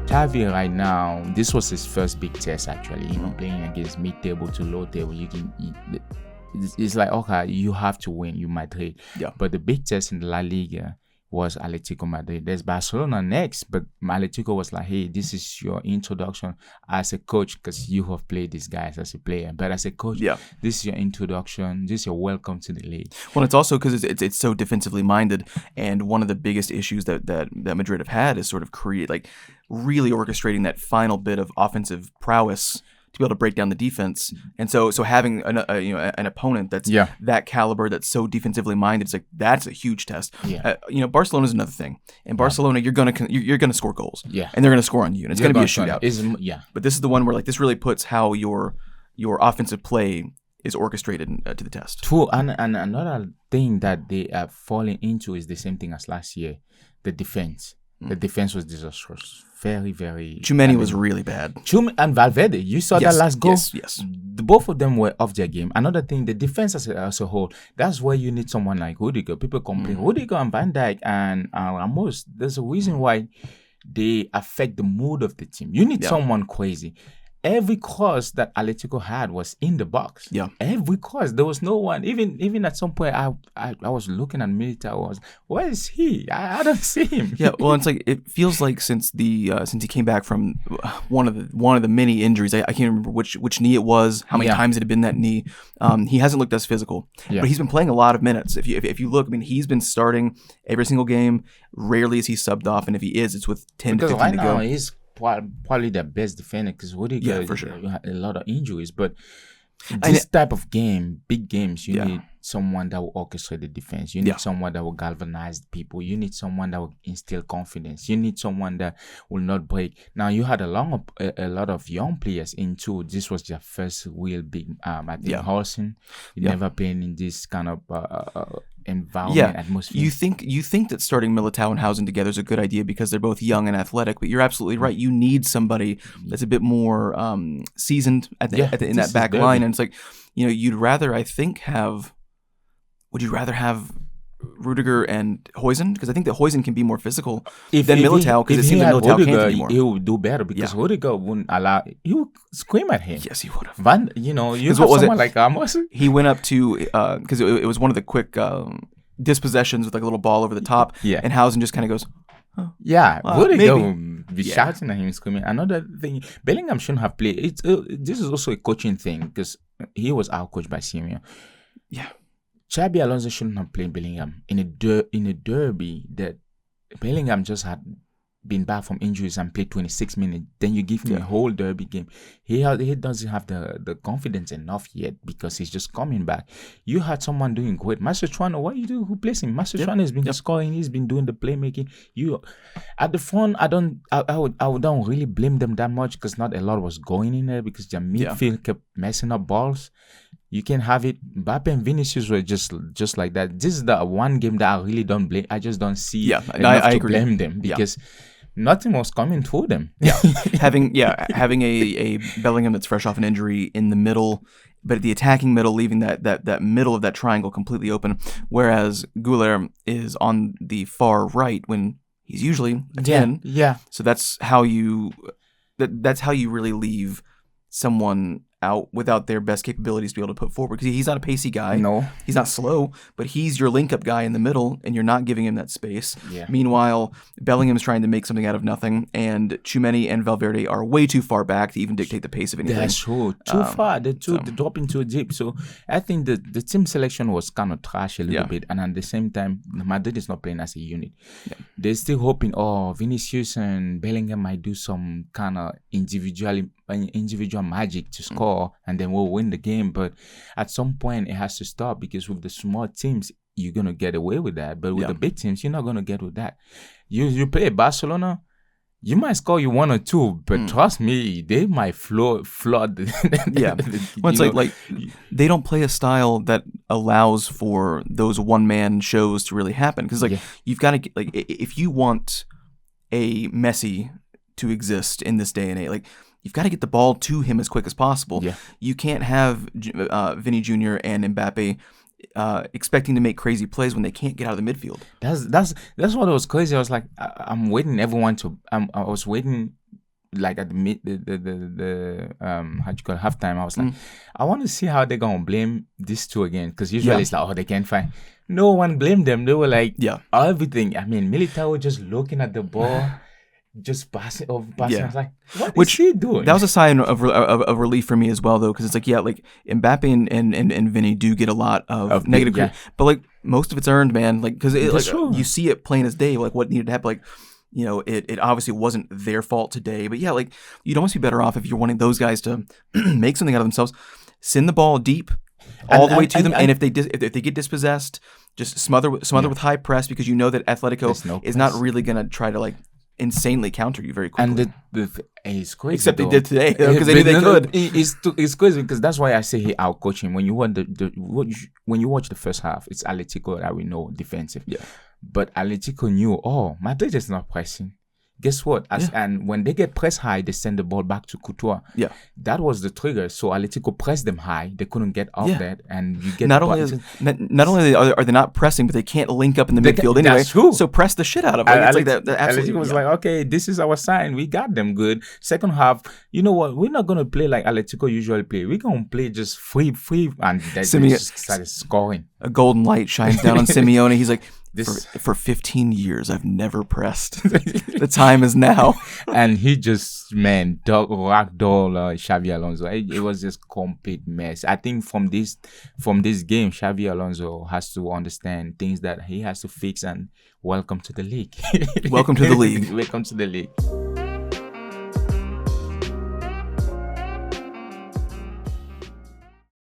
Xavi right now, this was his first big test actually. Playing against mid-table to low-table, it's like, okay, you have to win, you Madrid. Yeah. But the big test in the La Liga was Atletico Madrid. There's Barcelona next, but Atletico was like, hey, this is your introduction as a coach, because you have played these guys as a player. But as a coach, this is your introduction. This is your welcome to the league. Well, it's also because it's so defensively minded, and one of the biggest issues that Madrid have had is sort of really orchestrating that final bit of offensive prowess to be able to break down the defense. And so having an opponent that's that caliber, that's so defensively minded, it's like that's a huge test. Barcelona's another thing. In Barcelona, you're gonna score goals. And they're gonna score on you, and it's gonna be a shootout. But this is the one where this really puts how your offensive play is orchestrated to the test. True, and another thing that they are falling into is the same thing as last year, the defense. The defense was disastrous. Very, very... Tchouameni was really bad. And Valverde, you saw that last goal? Yes. Both of them were off their game. Another thing, the defense as a whole, that's where you need someone like Rudiger. People complain, Rudiger and Van Dijk and Ramos, there's a reason why they affect the mood of the team. You need someone crazy. Every cross that Atletico had was in the box. Every cross. There was no one. Even at some point, I was looking at Militao. Where is he? I don't see him. Well, it's like it feels like since he came back from one of the many injuries. I can't remember which knee it was. How many times it had been that knee. He hasn't looked as physical, but he's been playing a lot of minutes. If you look, I mean, he's been starting every single game. Rarely is he subbed off, and if he is, it's with 10 to 15 to go. Now he's probably the best defender, because Rudiger for sure had a lot of injuries. But this type of game, big games, you need someone that will orchestrate the defense. You need someone that will galvanize people. You need someone that will instill confidence. You need someone that will not break. Now, you had a lot of young players in too. This was their first real big. I think Hawson, never playing in this kind of environment, atmosphere. You think that starting Militao and Hausen together is a good idea because they're both young and athletic, but you're absolutely right. You need somebody that's a bit more seasoned in that back line, and it's like, you'd rather, I think, would you rather have Rudiger and Huijsen? Because I think that Huijsen can be more physical than Militao, because it seems that Militao can't anymore. He would do better, because Rudiger wouldn't allow. He would scream at him. Yes, he would have. You have someone like Ramos. He went up to because it was one of the quick dispossessions with like a little ball over the top, and Hausen just kind of goes. Rudiger would be shouting at him, screaming. Another thing, Bellingham shouldn't have played. This is also a coaching thing, because he was outcoached by Simeone. Xabi Alonso shouldn't have played Bellingham in a derby that Bellingham just had been back from injuries and played 26 minutes. Then you give him a whole derby game. He doesn't have the confidence enough yet, because he's just coming back. You had someone doing great. Mascherano, what you do? Who plays him? Mascherano has been scoring. He's been doing the playmaking. You at the front, I don't really blame them that much, because not a lot was going in there, because their midfield kept messing up balls. You can have it. Mbappe and Vinicius were just like that. This is the one game that I really don't blame. I just don't see enough to blame them, because nothing was coming through them. Having a Bellingham that's fresh off an injury in the middle, but at the attacking middle, leaving that middle of that triangle completely open, whereas Güler is on the far right when he's usually a 10. So that's how you really leave someone out without their best capabilities to be able to put forward, because he's not a pacey guy. No, he's not slow, but he's your link-up guy in the middle, and you're not giving him that space. Meanwhile, Bellingham's trying to make something out of nothing, and Tchouameni and Valverde are way too far back to even dictate the pace of anything. That's true. Too far. They're dropping too deep. So I think the team selection was kind of trash a little bit, and at the same time, Madrid is not playing as a unit. They're still hoping, Vinicius and Bellingham might do some kind of individual magic to score, and then we'll win the game. But at some point it has to stop, because with the small teams you're gonna get away with that, but with the big teams you're not gonna get with that. You play Barcelona, you might score you one or two, but trust me, they might flood well, it's like they don't play a style that allows for those one-man shows to really happen, because you've got to, like, if you want a Messi to exist in this day and age, you've got to get the ball to him as quick as possible. You can't have Vinny Jr. and Mbappe expecting to make crazy plays when they can't get out of the midfield. That's what was crazy. I was like, I'm waiting everyone to. I was waiting like at the mid the how do you call it, halftime. I was like, I want to see how they're gonna blame these two again, because usually it's like, oh, they can't find. No one blamed them. They were like, everything. I mean, Militao just looking at the ball, just passing over, passing. I was like, what is he doing? That was a sign of relief for me as well, though, because it's like, like Mbappe and Vinny do get a lot of negative criticism, but like most of it's earned, man. Like, because you see it plain as day, like what needed to happen. Like, it obviously wasn't their fault today, but like you'd almost be better off if you're wanting those guys to make something out of themselves. Send the ball deep all the way to them, and if they get dispossessed, just smother with high press, because you know that Atletico is not really gonna try to like insanely counter you very quickly. And it's crazy. Except they did today, because they knew they could. It's crazy, because that's why I say he outcoached him. When you want when you watch the first half, it's Atletico that we know defensive. Yeah. But Atletico knew, Madrid is not pressing. Guess what? And when they get pressed high, they send the ball back to Courtois. Yeah, that was the trigger. So Atletico pressed them high. They couldn't get off that, and you get not only are they not pressing, but they can't link up in the midfield anyway. That's true. So press the shit out of them. It's like that. Atletico was like, okay, this is our sign. We got them good. Second half, you know what? We're not gonna play like Atletico usually play. We're gonna play just free, and they just started scoring. A golden light shines down on Simeone. He's like, for 15 years, I've never pressed. The time is now. And he just, ragdoll Xavi Alonso. It was just complete mess. I think from this game, Xavi Alonso has to understand things that he has to fix, and welcome to the league. Welcome to the league. Welcome to the league.